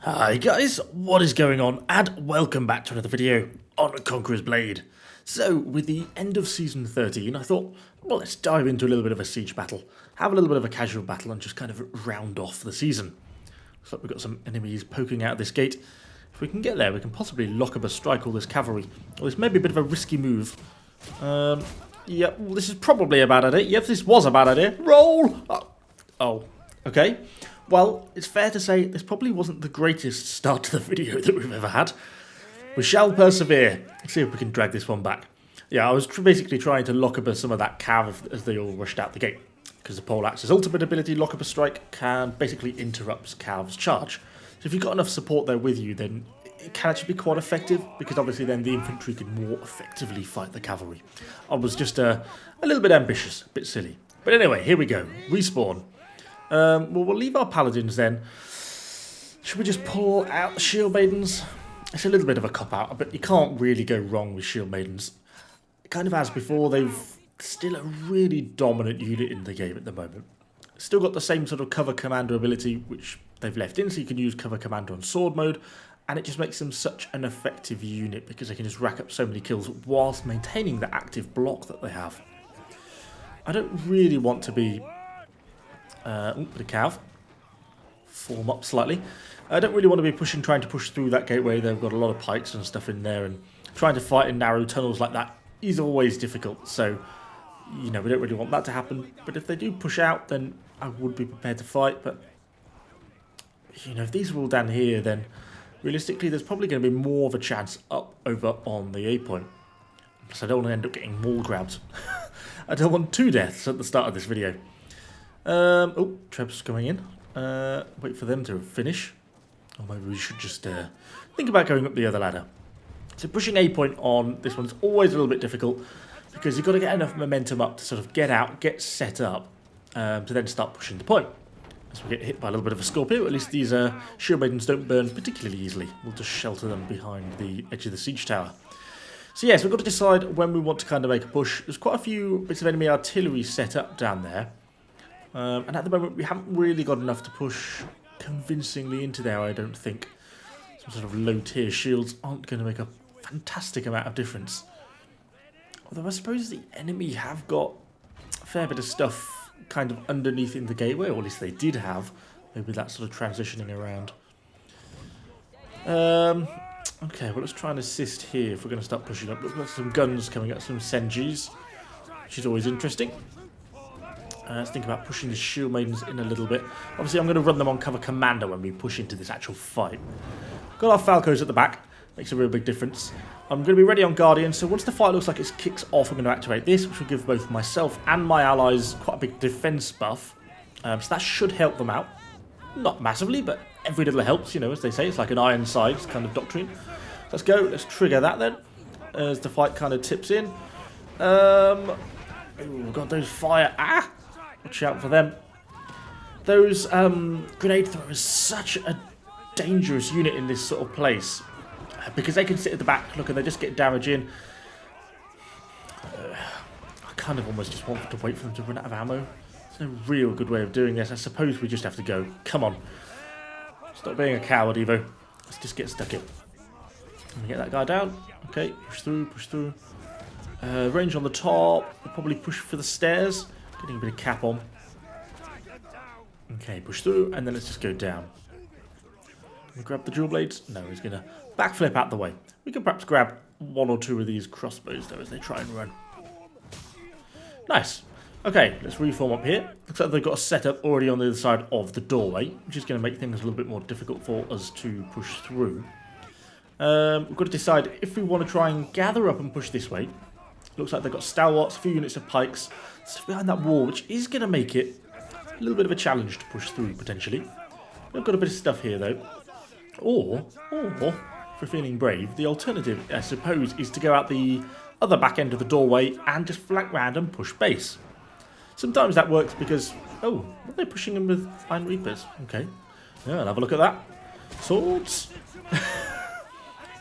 Hi guys, what is going on, and welcome back to another video on Conqueror's Blade. So, with the end of Season 13, I thought, well, let's dive into a little bit of a siege battle, have a little bit of a casual battle, and just kind of round off the season. Looks like we've got some enemies poking out of this gate. If we can get there, we can possibly lock up a strike all this cavalry. Well, this may be a bit of a risky move. Yeah, well, this is probably a bad idea. Yep, this was a bad idea. Roll! Oh, okay. Well, it's fair to say this probably wasn't the greatest start to the video that we've ever had. We shall persevere. Let's see if we can drag this one back. Yeah, I was basically trying to lock up some of that cav as they all rushed out the gate. Because the poleaxe's ultimate ability, lock up a strike, can basically interrupt cav's charge. So if you've got enough support there with you, then it can actually be quite effective. Because obviously then the infantry can more effectively fight the cavalry. I was just a little bit ambitious, a bit silly. But anyway, here we go. Respawn. Well, we'll leave our paladins then. Should we just pull out the shield maidens? It's a little bit of a cop-out, but you can't really go wrong with shield maidens. Kind of as before, they've still a really dominant unit in the game at the moment. Still got the same sort of cover commander ability, which they've left in, so you can use cover commander on sword mode, and it just makes them such an effective unit because they can just rack up so many kills whilst maintaining the active block that they have. I don't really want to be... bit of cav. Form up slightly. I don't really want to be trying to push through that gateway. They've got a lot of pikes and stuff in there, and trying to fight in narrow tunnels like that is always difficult. So, you know, we don't really want that to happen. But if they do push out, then I would be prepared to fight. But, you know, if these are all down here, then realistically, there's probably going to be more of a chance up over on the A point. So I don't want to end up getting wall grabbed. I don't want 2 deaths at the start of this video. Oh, Treb's coming in. Wait for them to finish. Or maybe we should just think about going up the other ladder. So pushing A point on this one's always a little bit difficult because you've got to get enough momentum up to sort of get out, get set up, to then start pushing the point. As we get hit by a little bit of a scorpion, at least these shield maidens don't burn particularly easily. We'll just shelter them behind the edge of the siege tower. So yes, we've got to decide when we want to kind of make a push. There's quite a few bits of enemy artillery set up down there. And at the moment, we haven't really got enough to push convincingly into there, I don't think. Some sort of low-tier shields aren't going to make a fantastic amount of difference. Although I suppose the enemy have got a fair bit of stuff kind of underneath in the gateway, or at least they did have. Maybe that's sort of transitioning around. Okay, well, let's try and assist here if we're going to start pushing up. We've got some guns coming up, some Senjis, which is always interesting. Let's think about pushing the shield maidens in a little bit. Obviously, I'm going to run them on cover commander when we push into this actual fight. Got our Falcos at the back. Makes a real big difference. I'm going to be ready on Guardian, so once the fight looks like it kicks off, I'm going to activate this, which will give both myself and my allies quite a big defense buff. So that should help them out. Not massively, but every little helps, you know, as they say. It's like an iron sights kind of doctrine. Let's go. Let's trigger that then, as the fight kind of tips in. Oh, we've got those fire... Ah! Watch out for them. Those grenade throwers, such a dangerous unit in this sort of place. Because they can sit at the back, look, and they just get damage in. I kind of almost just want to wait for them to run out of ammo. There's no real good way of doing this. I suppose we just have to go. Come on. Stop being a coward, Evo. Let's just get stuck in. Let me get that guy down. Okay, push through, push through. Range on the top. We'll probably push for the stairs. Getting a bit of cap on. Okay, push through, and then let's just go down. Can we grab the dual blades? No, he's going to backflip out the way. We can perhaps grab 1 or 2 of these crossbows, though, as they try and run. Nice. Okay, let's reform up here. Looks like they've got a setup already on the other side of the doorway, which is going to make things a little bit more difficult for us to push through. We've got to decide if we want to try and gather up and push this way. Looks like they've got stalwarts, a few units of pikes, stuff behind that wall, which is going to make it a little bit of a challenge to push through, potentially. We've got a bit of stuff here, though. Or, for feeling brave, the alternative, I suppose, is to go out the other back end of the doorway and just flank round and push base. Sometimes that works because... Oh, are they pushing them with Iron Reapers? Okay. Yeah, I'll have a look at that. Swords.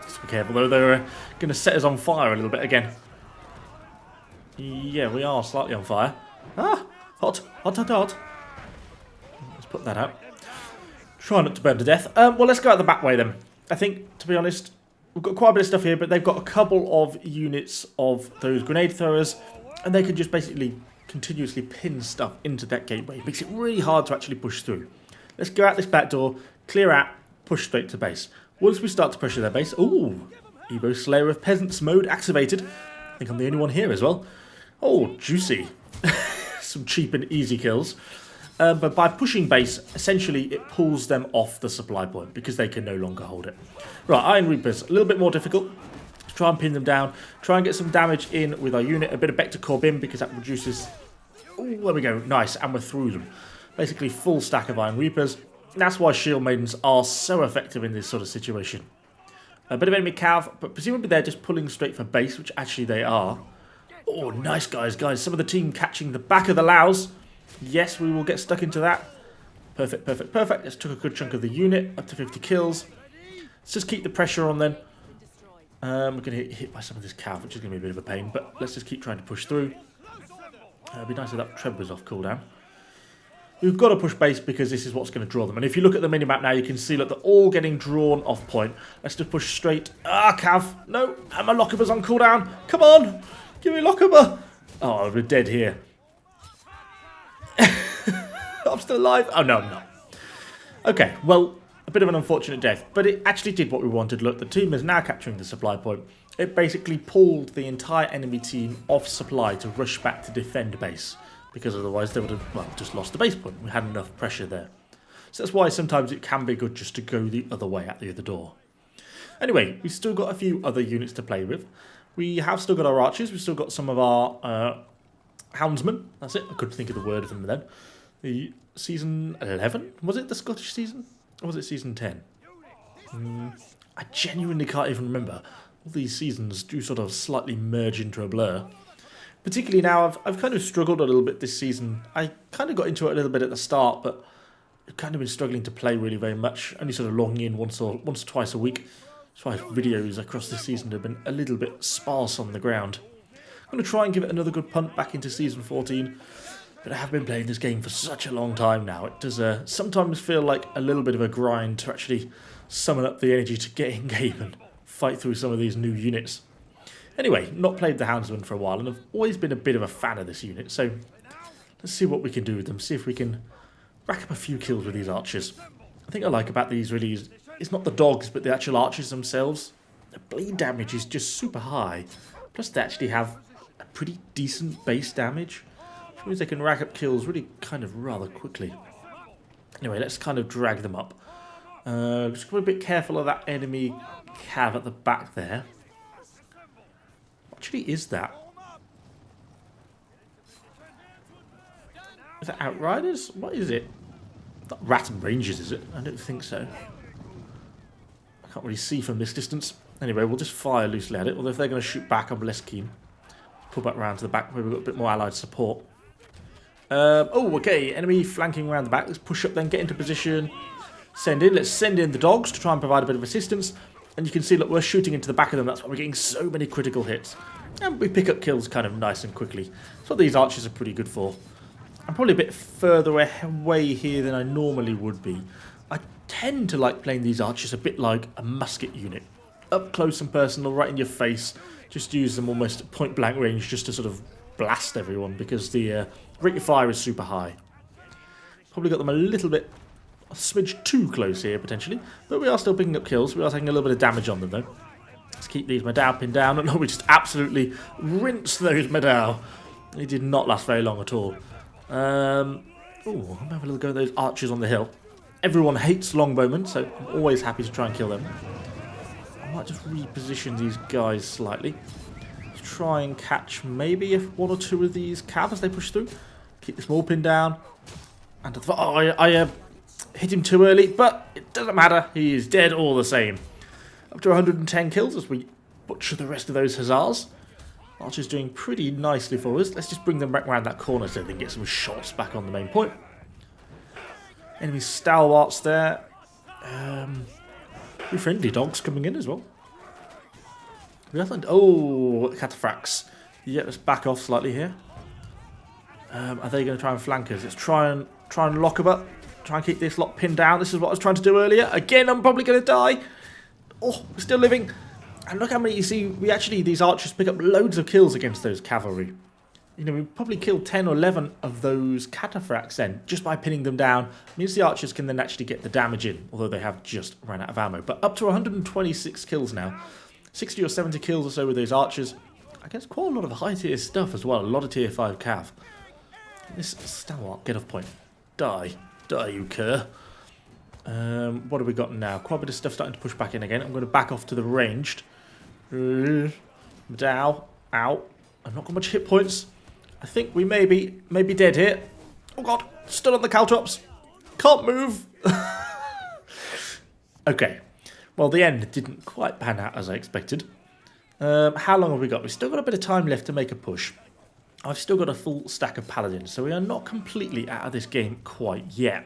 Just be careful, though. They're going to set us on fire a little bit again. Yeah, we are slightly on fire. Ah! Hot! Hot, hot, hot! Let's put that out. Try not to burn to death. Well, let's go out the back way then. I think, to be honest, we've got quite a bit of stuff here, but they've got a couple of units of those grenade throwers, and they can just basically continuously pin stuff into that gateway. It makes it really hard to actually push through. Let's go out this back door, clear out, push straight to base. Once we start to pressure their base... Ooh! Evo Slayer of Peasants mode activated. I think I'm the only one here as well. Oh, juicy. Some cheap and easy kills. But by pushing base, essentially it pulls them off the supply point because they can no longer hold it. Right, Iron Reapers, a little bit more difficult. Let's try and pin them down. Try and get some damage in with our unit. A bit of Vector Corp in because that reduces... Ooh, there we go. Nice. And we're through them. Basically full stack of Iron Reapers. That's why Shield Maidens are so effective in this sort of situation. A bit of enemy cav, but presumably they're just pulling straight for base, which actually they are. Oh, nice guys. Some of the team catching the back of the Laos. Yes, we will get stuck into that. Perfect. Let's took a good chunk of the unit, up to 50 kills. Let's just keep the pressure on then. We're going to get hit by some of this cav, which is going to be a bit of a pain, but let's just keep trying to push through. It'd be nice if that Treb was off cooldown. We've got to push base because this is what's going to draw them. And if you look at the minimap now, you can see that they're all getting drawn off point. Let's just push straight. Ah, cav. No, and my Lockaber's on cooldown. Come on. Give me Lockaber. Oh, we're dead here. I'm still alive. Oh, no, I'm not. Okay, well, a bit of an unfortunate death. But it actually did what we wanted. Look, the team is now capturing the supply point. It basically pulled the entire enemy team off supply to rush back to defend base. Because otherwise they would have, well, just lost the base point. We had enough pressure there. So that's why sometimes it can be good just to go the other way at the other door. Anyway, we've still got a few other units to play with. We have still got our archers. We've still got some of our houndsmen. That's it. I couldn't think of the word of them then. The season 11? Was it the Scottish season? Or was it season 10? I genuinely can't even remember. All these seasons do sort of slightly merge into a blur. Particularly now, I've kind of struggled a little bit this season. I kind of got into it a little bit at the start, but I've kind of been struggling to play really very much. Only sort of logging in once or twice a week. That's why videos across this season have been a little bit sparse on the ground. I'm going to try and give it another good punt back into Season 14. But I have been playing this game for such a long time now. It does sometimes feel like a little bit of a grind to actually summon up the energy to get in game and fight through some of these new units. Anyway, not played the Houndsman for a while, and I've always been a bit of a fan of this unit, so let's see what we can do with them, see if we can rack up a few kills with these archers. The thing I like about these really is not the dogs, but the actual archers themselves. The bleed damage is just super high, plus they actually have a pretty decent base damage, which means they can rack up kills really kind of rather quickly. Anyway, let's kind of drag them up. Just be a bit careful of that enemy cav at the back there. Actually, is that? Is that Outriders? What is it? Not Rat and Rangers, is it? I don't think so. I can't really see from this distance. Anyway, we'll just fire loosely at it. Although if they're going to shoot back, I'm less keen. Pull back round to the back where we've got a bit more allied support. Oh, okay. Enemy flanking around the back. Let's push up then, get into position. Send in. Let's send in the dogs to try and provide a bit of assistance. And you can see, look, we're shooting into the back of them. That's why we're getting so many critical hits. And we pick up kills kind of nice and quickly. That's what these archers are pretty good for. I'm probably a bit further away here than I normally would be. I tend to like playing these archers a bit like a musket unit. Up close and personal, right in your face. Just use them almost at point blank range just to sort of blast everyone because the rate of fire is super high. Probably got them a little bit... a smidge too close here, potentially. But we are still picking up kills. We are taking a little bit of damage on them, though. Let's keep these Madao pinned down. And we just absolutely rinse those Madao. They did not last very long at all. I'm going to have a little go at those archers on the hill. Everyone hates longbowmen, so I'm always happy to try and kill them. I might just reposition these guys slightly. Let's try and catch maybe one or two of these cav as they push through. Keep this small pin down. And I hit him too early, but it doesn't matter. He is dead all the same. Up to 110 kills as we butcher the rest of those hussars. Archer's doing pretty nicely for us. Let's just bring them back around that corner so they can get some shots back on the main point. Enemy stalwarts there. Few friendly dogs coming in as well. Oh, cataphracts. Yeah, let's back off slightly here. Are they going to try and flank us? Let's try and lock them up. Try and keep this lot pinned down. This is what I was trying to do earlier. Again, I'm probably going to die. Oh, we're still living. And look how many you see. These archers pick up loads of kills against those cavalry. You know, we probably killed 10 or 11 of those cataphracts then, just by pinning them down. It means the archers can then actually get the damage in, although they have just run out of ammo. But up to 126 kills now. 60 or 70 kills or so with those archers. I guess quite a lot of high tier stuff as well. A lot of tier 5 cav. This stalwart, get off point. Die. Die, you cur. What have we got now? Quite a bit of stuff starting to push back in again. I'm going to back off to the ranged. Ow. Ow. I've not got much hit points. I think we may be dead here. Oh god, stood on the caltrops. Can't move. Okay. Well, the end didn't quite pan out as I expected. How long have we got? We've still got a bit of time left to make a push. I've still got a full stack of paladins, so we are not completely out of this game quite yet.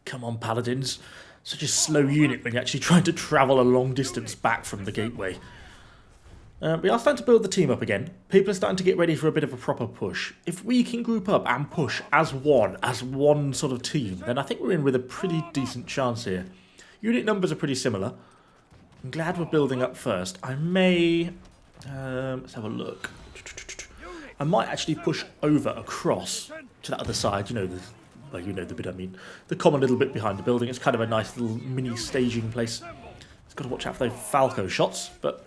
Come on, paladins. Such a slow unit when you're actually trying to travel a long distance back from the gateway. We are starting to build the team up again. People are starting to get ready for a bit of a proper push. If we can group up and push as one sort of team, then I think we're in with a pretty decent chance here. Unit numbers are pretty similar. I'm glad we're building up first. I may... let's have a look. I might actually push over across to that other side. You know the bit I mean. The common little bit behind the building. It's kind of a nice little mini staging place. It's got to watch out for those Falco shots, but...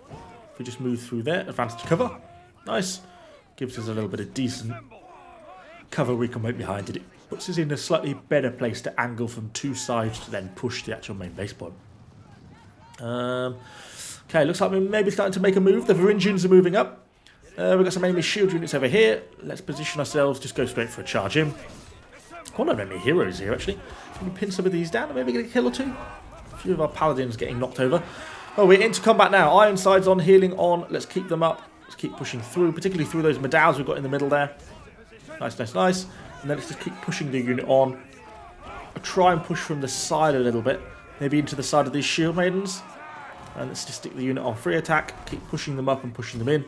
if we just move through there, advantage cover. Nice. Gives us a little bit of decent cover we can make behind it. It puts us in a slightly better place to angle from two sides to then push the actual main base point. Okay, looks like we're maybe starting to make a move. The Varangians are moving up. We've got some enemy shield units over here. Let's position ourselves, just go straight for a charge in. Quite a lot of enemy heroes here, actually. Can we pin some of these down and maybe get a kill or two? A few of our paladins getting knocked over. Oh, we're into combat now. Ironsides on, healing on. Let's keep them up. Let's keep pushing through, particularly through those medals we've got in the middle there. Nice, nice, nice. And then let's just keep pushing the unit on. I'll try and push from the side a little bit. Maybe into the side of these shield maidens. And let's just stick the unit on free attack. Keep pushing them up and pushing them in.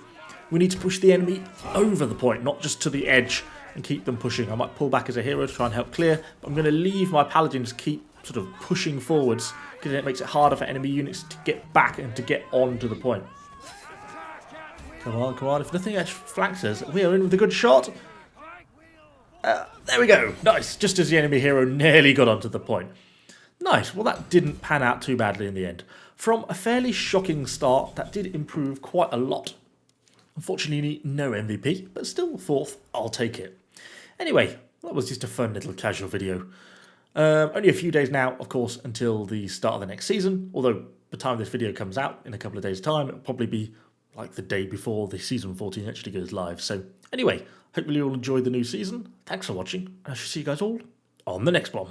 We need to push the enemy over the point, not just to the edge, and keep them pushing. I might pull back as a hero to try and help clear. But I'm going to leave my paladins keep sort of pushing forwards, because it makes it harder for enemy units to get back and to get on to the point. Come on, come on. If nothing else flanks us, we are in with a good shot. There we go. Nice. Just as the enemy hero nearly got onto the point. Nice. Well, that didn't pan out too badly in the end. From a fairly shocking start, that did improve quite a lot. Unfortunately, no MVP, but still fourth. I'll take it. Anyway, that was just a fun little casual video. Only a few days now, of course, until the start of the next season. Although, by the time this video comes out, in a couple of days' time, it'll probably be like the day before the Season 14 actually goes live. So, anyway, hopefully you'll enjoy the new season. Thanks for watching, and I shall see you guys all on the next one.